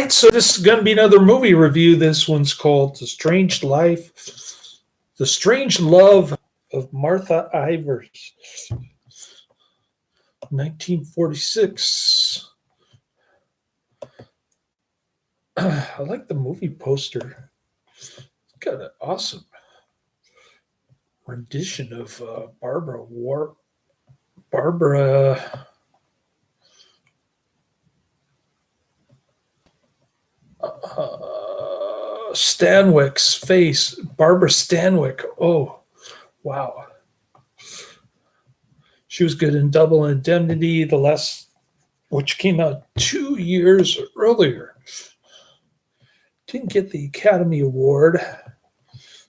So this is going to be another movie review. This one's called The Strange Love of Martha Ivers, 1946. I like the movie poster. It's got an awesome rendition of Barbara Stanwyck's face. Barbara Stanwyck. Oh, wow. She was good in Double Indemnity, which came out 2 years earlier. Didn't get the Academy Award.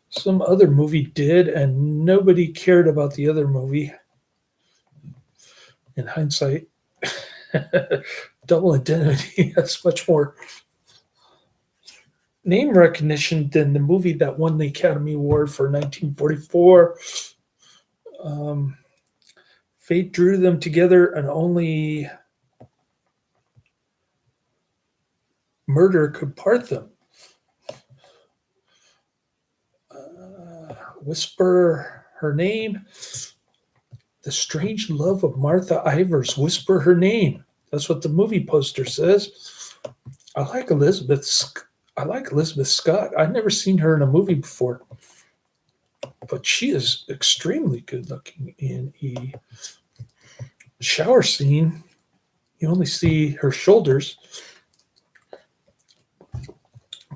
Some other movie did, and nobody cared about the other movie. In hindsight, Double Indemnity has much more name recognition than the movie that won the Academy Award for 1944. Fate drew them together, and only murder could part them. Whisper her name. The Strange Love of Martha Ivers. Whisper her name. That's what the movie poster says. I like Elizabeth Scott. I've never seen her in a movie before, but she is extremely good looking in a shower scene. You only see her shoulders,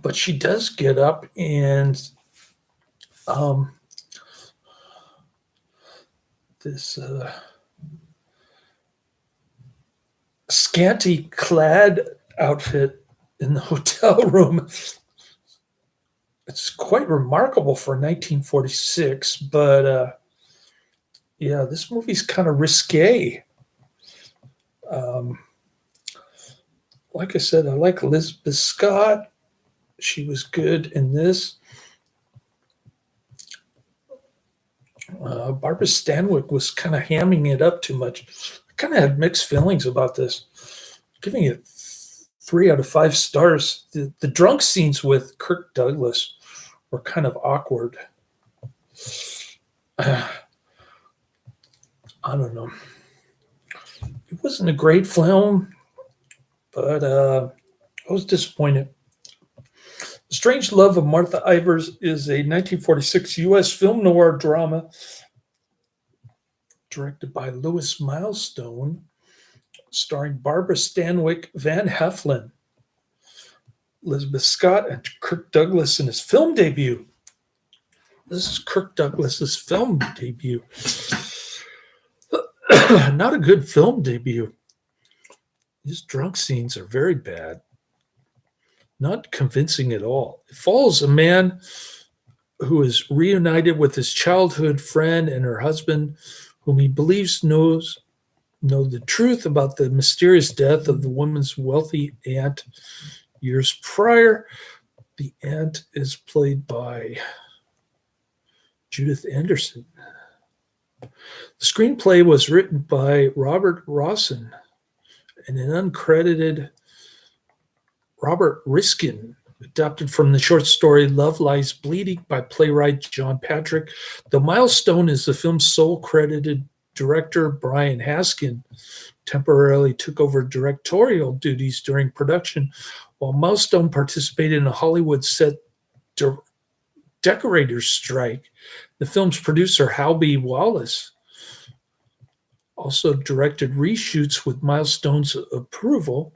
but she does get up and this scanty clad outfit in the hotel room. It's quite remarkable for 1946, but yeah, this movie's kind of risque. Like I said, I like Elizabeth Scott. She was good in this. Barbara Stanwyck was kind of hamming it up too much. I kind of had mixed feelings about this. Giving it 3 out of 5 stars. The drunk scenes with Kirk Douglas were kind of awkward. I don't know. It wasn't a great film, but I was disappointed. The Strange Love of Martha Ivers is a 1946 U.S. film noir drama directed by Louis Milestone, starring Barbara Stanwyck, Van Heflin, Elizabeth Scott, and Kirk Douglas in his film debut. This is Kirk Douglas's film debut. Not a good film debut. His drunk scenes are very bad. Not convincing at all. It follows a man who is reunited with his childhood friend and her husband, whom he believes know the truth about the mysterious death of the woman's wealthy aunt years prior. The aunt is played by Judith Anderson. The screenplay was written by Robert Rawson and an uncredited Robert Riskin, adapted from the short story Love Lies Bleeding by playwright John Patrick. The Milestone is the film's sole credited director. Brian Haskin temporarily took over directorial duties during production, while Milestone participated in a Hollywood set decorators strike. The film's producer, Halby Wallace, also directed reshoots with Milestone's approval.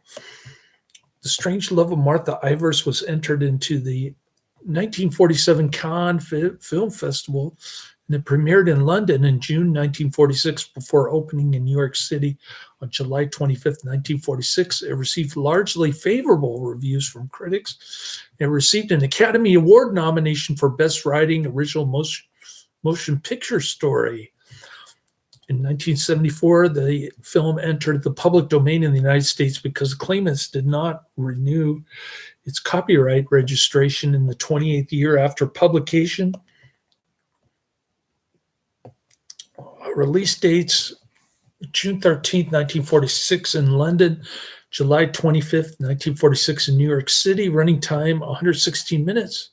The Strange Love of Martha Ivers was entered into the 1947 Cannes Film Festival, and it premiered in London in June 1946 before opening in New York City on July 25th, 1946. It received largely favorable reviews from critics. It received an Academy Award nomination for Best Writing Original Motion Picture Story. In 1974, the film entered the public domain in the United States because the claimants did not renew its copyright registration in the 28th year after publication. Release dates: June 13th, 1946 in London, July 25th, 1946 in New York City. Running time 116 minutes.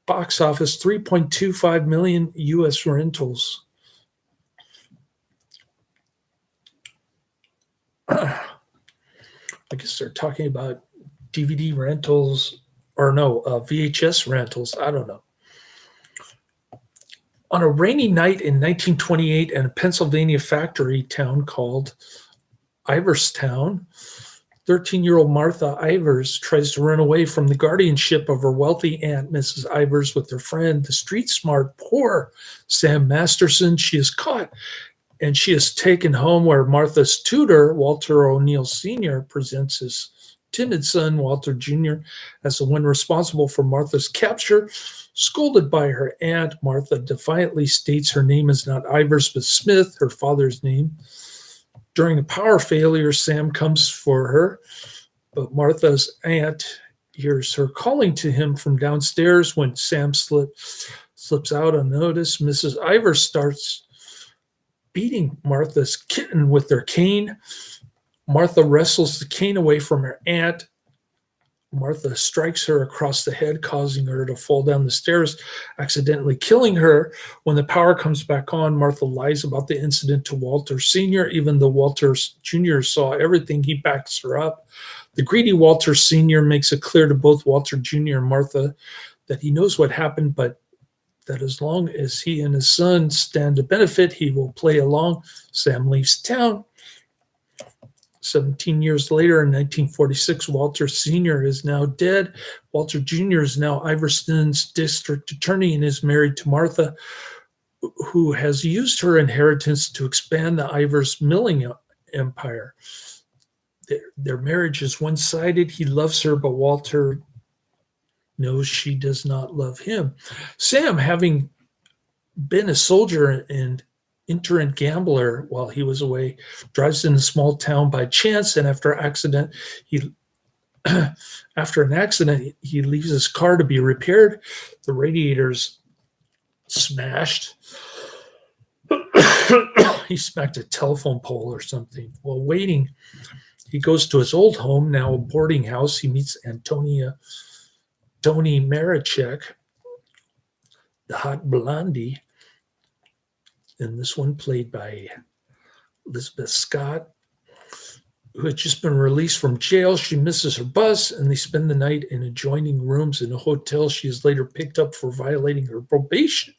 Box office 3.25 million U.S. rentals. I guess they're talking about DVD rentals, or no, VHS rentals. I don't know. On a rainy night in 1928 in a Pennsylvania factory town called Iverstown, 13-year-old Martha Ivers tries to run away from the guardianship of her wealthy aunt, Mrs. Ivers, with her friend, the street-smart, poor Sam Masterson. She is caught, and she is taken home where Martha's tutor, Walter O'Neill Sr., presents his timid son, Walter Jr., as the one responsible for Martha's capture. Scolded by her aunt, Martha defiantly states her name is not Ivers but Smith, her father's name. During a power failure, Sam comes for her, but Martha's aunt hears her calling to him from downstairs. When Sam slips out unnoticed, Mrs. Ivers starts beating Martha's kitten with their cane. Martha wrestles the cane away from her aunt. Martha strikes her across the head, causing her to fall down the stairs, accidentally killing her. When the power comes back on, Martha lies about the incident to Walter Sr. Even though Walter Jr. saw everything, he backs her up. The greedy Walter Sr. makes it clear to both Walter Jr. and Martha that he knows what happened, but that as long as he and his son stand to benefit, he will play along. Sam leaves town. 17 years later, in 1946, Walter Sr. is now dead. Walter Jr. is now Iverston's district attorney and is married to Martha, who has used her inheritance to expand the Ivers milling empire. Their marriage is one-sided. He loves her, but Walter knows she does not love him. Sam, having been a soldier and itinerant gambler while he was away, drives in a small town by chance, and after an accident, he leaves his car to be repaired. The radiator's smashed. He smacked a telephone pole or something. While waiting, he goes to his old home, now a boarding house. He meets Tony Marichek, the hot blondie, and this one played by Elizabeth Scott, who had just been released from jail. She misses her bus, and they spend the night in adjoining rooms in a hotel. She is later picked up for violating her probation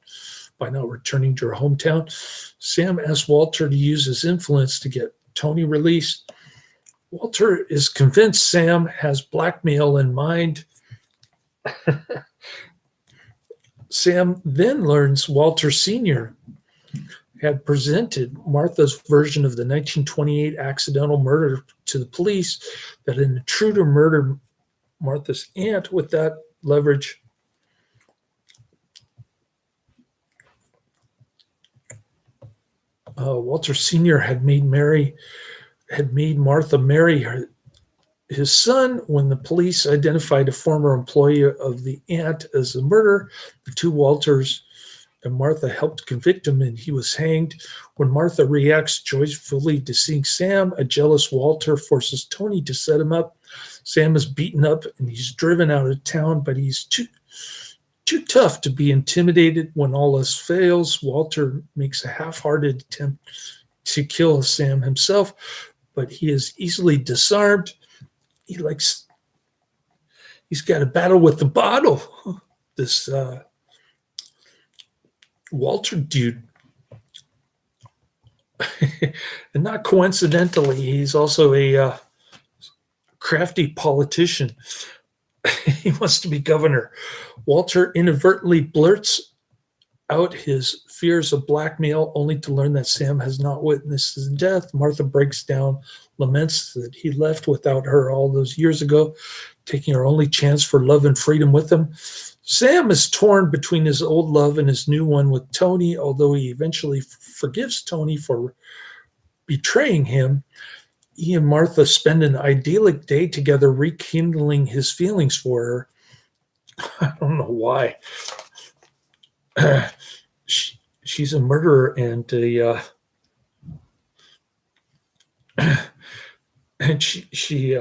by not returning to her hometown. Sam asks Walter to use his influence to get Tony released. Walter is convinced Sam has blackmail in mind. Sam then learns Walter Sr. had presented Martha's version of the 1928 accidental murder to the police, that an intruder murdered Martha's aunt. With that leverage, Walter Sr. had made Martha marry his son. When the police identified a former employee of the aunt as the murderer, the two Walters and Martha helped convict him, and he was hanged. When Martha reacts joyfully to seeing Sam, a jealous Walter forces Tony to set him up. Sam is beaten up and he's driven out of town, but he's too tough to be intimidated. When all else fails, Walter makes a half-hearted attempt to kill Sam himself, but he is easily disarmed. He's got a battle with the bottle. This Walter dude. And not coincidentally, he's also a crafty politician. He wants to be governor. Walter inadvertently blurts out his fears of blackmail, only to learn that Sam has not witnessed his death. Martha breaks down, laments that he left without her all those years ago, taking her only chance for love and freedom with him. Sam is torn between his old love and his new one with Tony. Although he eventually forgives Tony for betraying him, he and Martha spend an idyllic day together, rekindling his feelings for her. I don't know why. She's a murderer and and she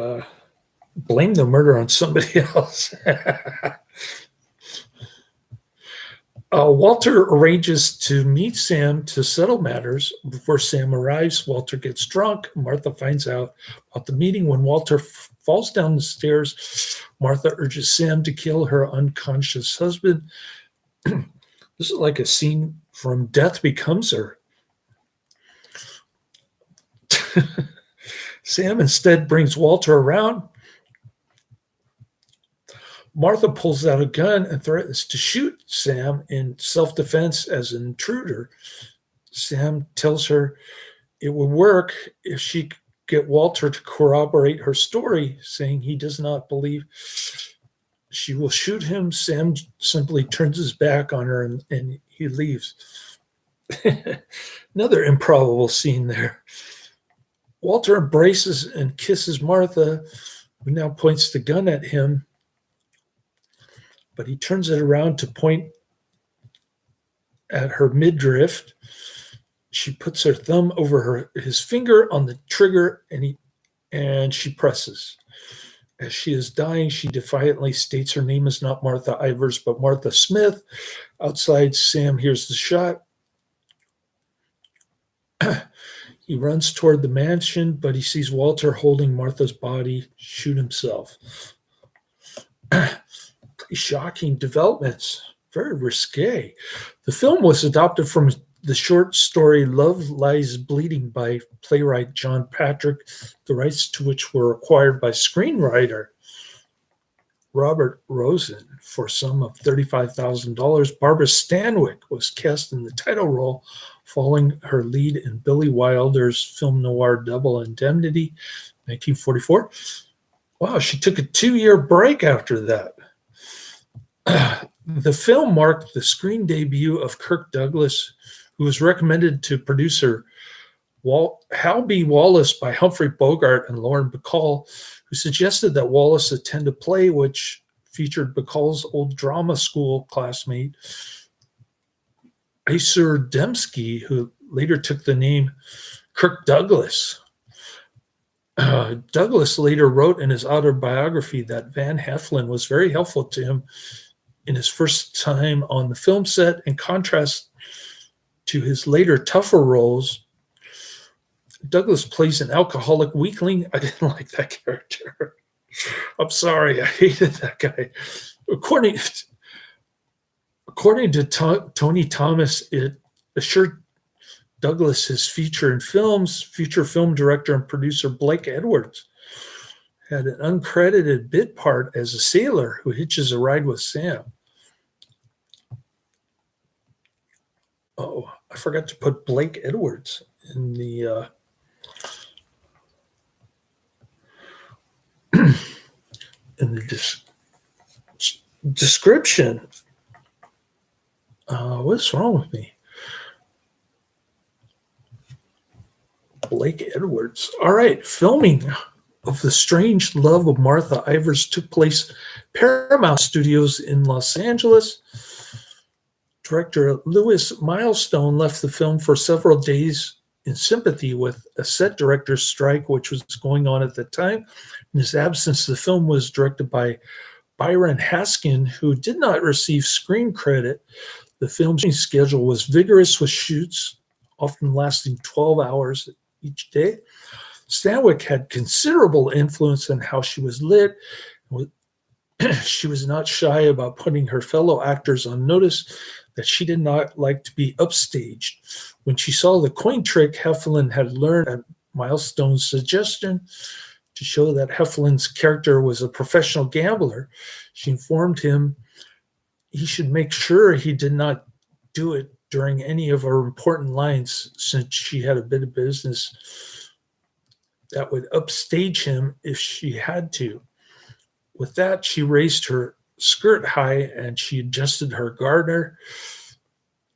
blamed the murder on somebody else. Walter arranges to meet Sam to settle matters. Before Sam arrives, Walter gets drunk. Martha finds out about the meeting. When Walter falls down the stairs, Martha urges Sam to kill her unconscious husband. This is like a scene from Death Becomes Her. Sam instead brings Walter around. Martha pulls out a gun and threatens to shoot Sam in self-defense as an intruder. Sam tells her it would work if she could get Walter to corroborate her story, saying he does not believe she will shoot him. Sam simply turns his back on her and he leaves. Another improbable scene there. Walter embraces and kisses Martha, who now points the gun at him, but he turns it around to point at her midriff. She puts her thumb over his finger on the trigger, and she presses. As she is dying, she defiantly states her name is not Martha Ivers, but Martha Smith. Outside, Sam hears the shot. He runs toward the mansion, but he sees Walter holding Martha's body shoot himself. Shocking developments, very risque. The film was adopted from the short story Love Lies Bleeding by playwright John Patrick, the rights to which were acquired by screenwriter Robert Rosen for a sum of $35,000. Barbara Stanwyck was cast in the title role, following her lead in Billy Wilder's film noir Double Indemnity, 1944. Wow, she took a 2-year break after that. The film marked the screen debut of Kirk Douglas, who was recommended to producer Hal B. Wallace by Humphrey Bogart and Lauren Bacall, who suggested that Wallace attend a play which featured Bacall's old drama school classmate, Isur Dembski, who later took the name Kirk Douglas. Douglas later wrote in his autobiography that Van Heflin was very helpful to him in his first time on the film set, in contrast to his later tougher roles. Douglas plays an alcoholic weakling. I didn't like that character. I'm sorry, I hated that guy. According to Tony Thomas, it assured Douglas his future in films. Future film director and producer Blake Edwards had an uncredited bit part as a sailor who hitches a ride with Sam. Oh, I forgot to put Blake Edwards in the description. What's wrong with me? Blake Edwards. All right, filming of The Strange Love of Martha Ivers took place Paramount Studios in Los Angeles. Director Louis Milestone left the film for several days in sympathy with a set director's strike, which was going on at the time. In his absence, the film was directed by Byron Haskin, who did not receive screen credit. The film's schedule was vigorous, with shoots often lasting 12 hours each day. Stanwyck had considerable influence on how she was lit. She was not shy about putting her fellow actors on notice that she did not like to be upstaged. When she saw the coin trick Heflin had learned at Milestone's suggestion to show that Heflin's character was a professional gambler, she informed him he should make sure he did not do it during any of her important lines, since she had a bit of business that would upstage him if she had to. With that, she raised her skirt high and she adjusted her garter.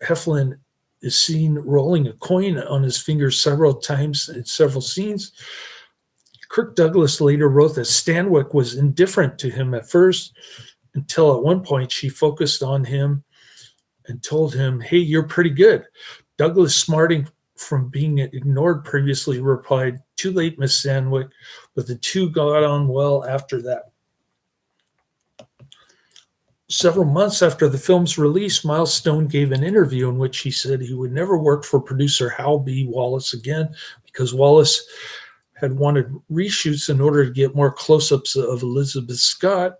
Heflin is seen rolling a coin on his finger several times in several scenes. Kirk Douglas later wrote that Stanwyck was indifferent to him at first, until at one point she focused on him and told him, "Hey, you're pretty good." Douglas, smarting from being ignored previously, replied, "Too late, Miss Stanwyck. but the two got on well after that. Several months after the film's release, Miles Stone gave an interview in which he said he would never work for producer Hal B. Wallace again because Wallace had wanted reshoots in order to get more close-ups of Elizabeth Scott.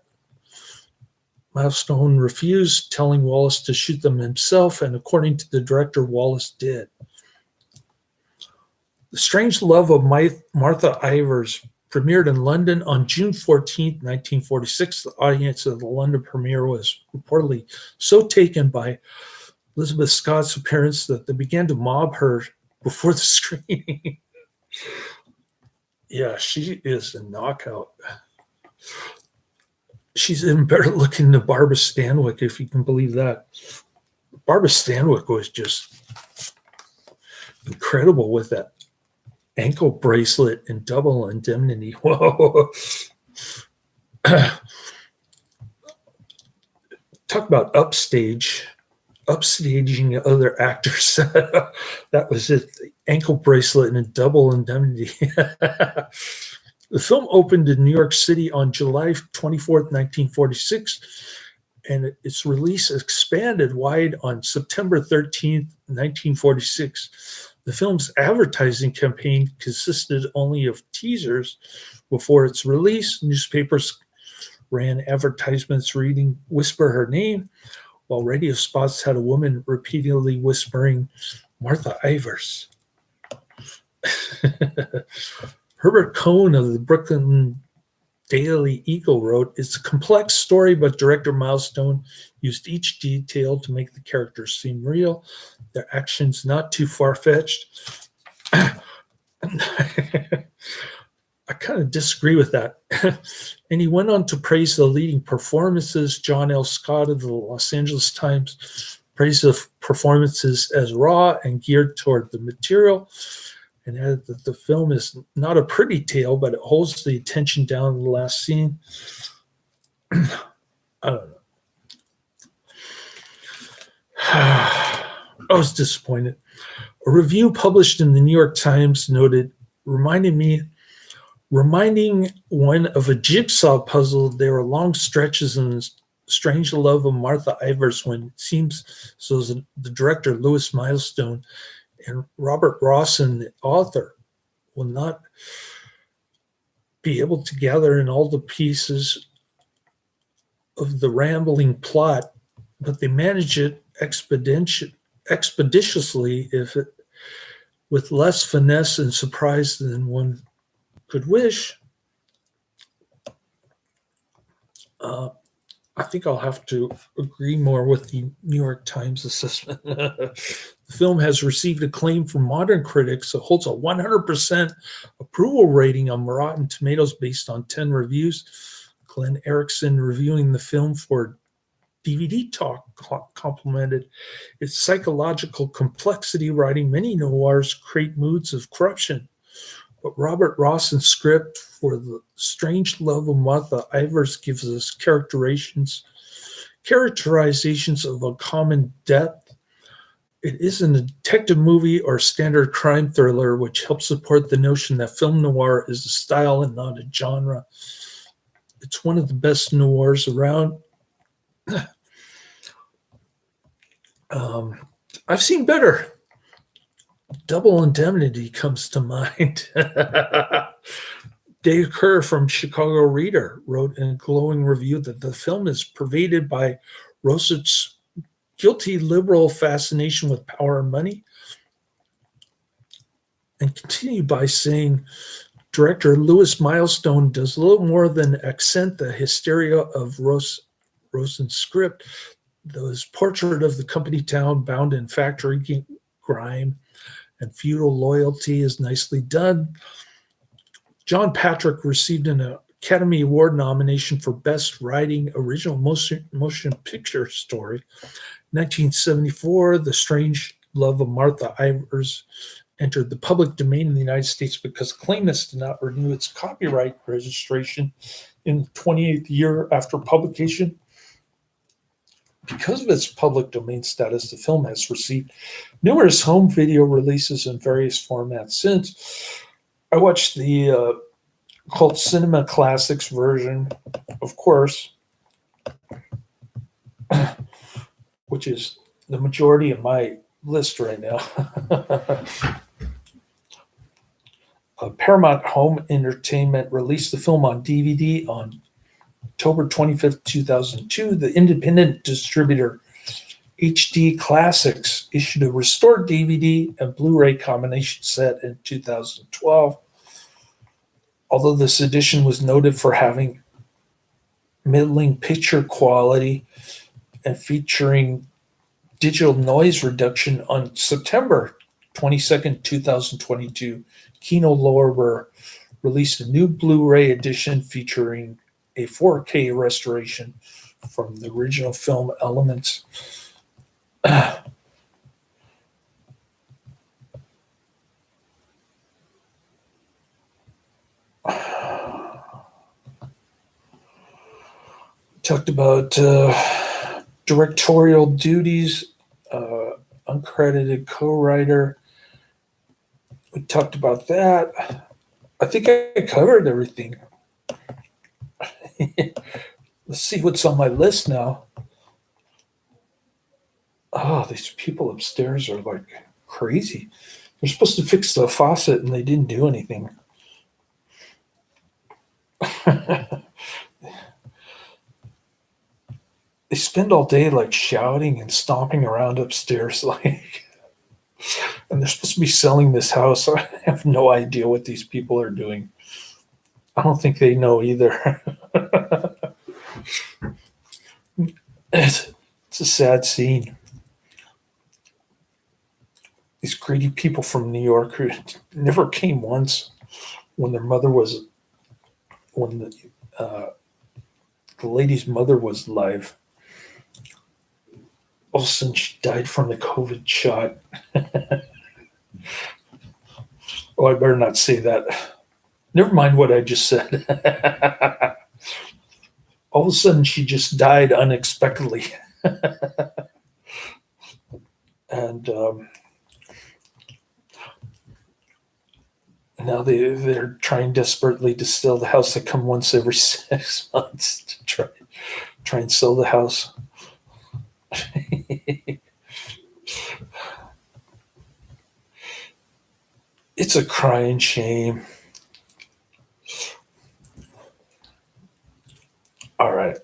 Miles Stone refused, telling Wallace to shoot them himself, and according to the director, Wallace did. The Strange Love of Martha Ivers premiered in London on June 14, 1946. The audience of the London premiere was reportedly so taken by Elizabeth Scott's appearance that they began to mob her before the screening. Yeah, she is a knockout. She's even better looking than Barbara Stanwyck, if you can believe that. Barbara Stanwyck was just incredible with that ankle bracelet and double indemnity. Whoa. Talk about upstaging other actors. That was it. The ankle bracelet and a double indemnity. The film opened in New York City on July 24th, 1946, and its release expanded wide on September 13th, 1946. The film's advertising campaign consisted only of teasers before its release. Newspapers ran advertisements reading "Whisper Her Name," while radio spots had a woman repeatedly whispering "Martha Ivers." Herbert Cohn of the Brooklyn Daily Eagle wrote, "It's a complex story, but director Miles Stone used each detail to make the characters seem real. Their actions not too far-fetched." I kind of disagree with that. And he went on to praise the leading performances. John L. Scott of the Los Angeles Times praised the performances as raw and geared toward the material, and added that the film is not a pretty tale, but it holds the attention down to the last scene. I don't know. I was disappointed. A review published in the New York Times noted, reminding one of a jigsaw puzzle, there are long stretches in the Strange Love of Martha Ivers when it seems so the director, Louis Milestone, and Robert Rawson, the author, will not be able to gather in all the pieces of the rambling plot, but they manage it expeditiously, with less finesse and surprise than one could wish. I think I'll have to agree more with the New York Times assessment. The film has received acclaim from modern critics. It holds a 100% approval rating on Rotten Tomatoes based on 10 reviews. Glenn Erickson, reviewing the film for DVD Talk, complimented its psychological complexity, writing many noirs create moods of corruption. But Robert Rawson's script for The Strange Love of Martha Ivers gives us characterizations of uncommon depth. It isn't a detective movie or standard crime thriller, which helps support the notion that film noir is a style and not a genre. It's one of the best noirs around. I've seen better. Double Indemnity comes to mind. Dave Kerr from Chicago Reader wrote in a glowing review that the film is pervaded by Rosett's guilty liberal fascination with power and money, and continued by saying director Louis Milestone does little more than accent the hysteria of Rosen's script. His portrait of the company town bound in factory grime and feudal loyalty is nicely done. John Patrick received an Academy Award nomination for Best Writing Original Motion Picture Story. 1974, The Strange Love of Martha Ivers entered the public domain in the United States because claimants did not renew its copyright registration in the 28th year after publication. Because of its public domain status, the film has received numerous home video releases in various formats since. I watched the Cult Cinema Classics version, of course, which is the majority of my list right now. Paramount Home Entertainment released the film on DVD on October 25th, 2002. The independent distributor HD Classics issued a restored DVD and Blu-ray combination set in 2012. Although this edition was noted for having middling picture quality and featuring digital noise reduction, on September 22nd, 2022, Kino Lorber released a new Blu-ray edition featuring a 4K restoration from the original film elements. Talked about directorial duties, uncredited co-writer. We talked about that. I think I covered everything. Let's see what's on my list now. Oh, these people upstairs are like crazy. They're supposed to fix the faucet and they didn't do anything. They spend all day like shouting and stomping around upstairs, like, and they're supposed to be selling this house. I have no idea what these people are doing. I don't think they know either. It's a sad scene. These greedy people from New York who never came once when their mother was, when the lady's mother was alive. All of a sudden, she died from the COVID shot. Oh, I better not say that. Never mind what I just said. All of a sudden, she just died unexpectedly. And now they're trying desperately to sell the house. They come once every 6 months to try and sell the house. It's a crying shame. All right.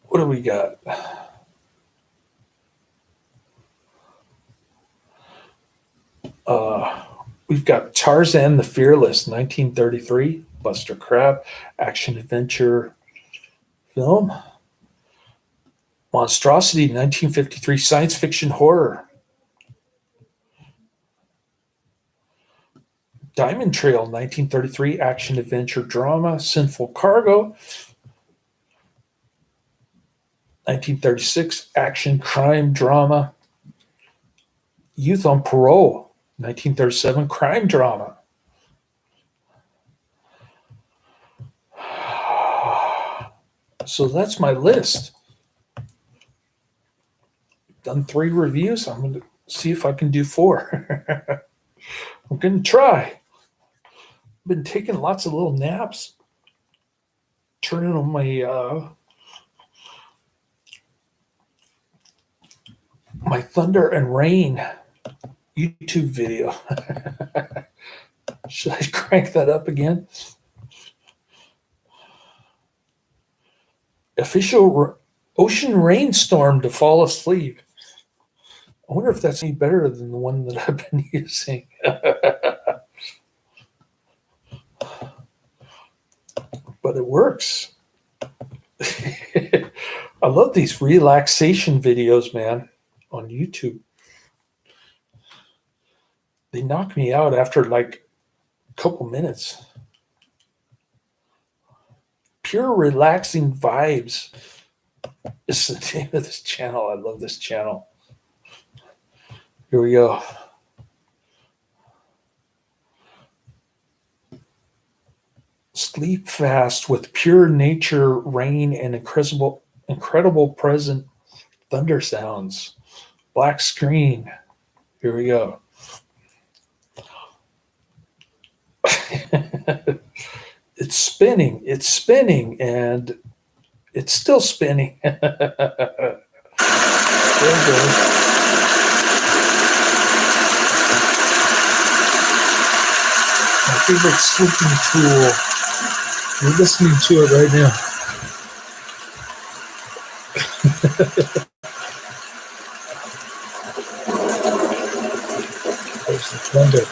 What do we got? We've got Tarzan the Fearless, 1933, Buster Crabbe, action adventure film. Monstrosity, 1953, science fiction horror. Diamond Trail, 1933, action adventure drama. Sinful Cargo, 1936, action crime drama. Youth on Parole, 1937, crime drama. So that's my list. Done 3 reviews. I'm going to see if I can do 4. I'm going to try. I've been taking lots of little naps, turning on my my Thunder and Rain YouTube video. Should I crank that up again? Official ocean rainstorm to fall asleep. I wonder if that's any better than the one that I've been using. But it works. I love these relaxation videos, man, on YouTube. They knock me out after like a couple minutes. Pure relaxing vibes is the name of this channel. I love this channel. Here we go. Sleep fast with pure nature, rain, and incredible present thunder sounds. Black screen. Here we go. It's spinning, and it's still spinning. There it goes. My favorite sleeping tool. You're listening to it right now. There's the thunder.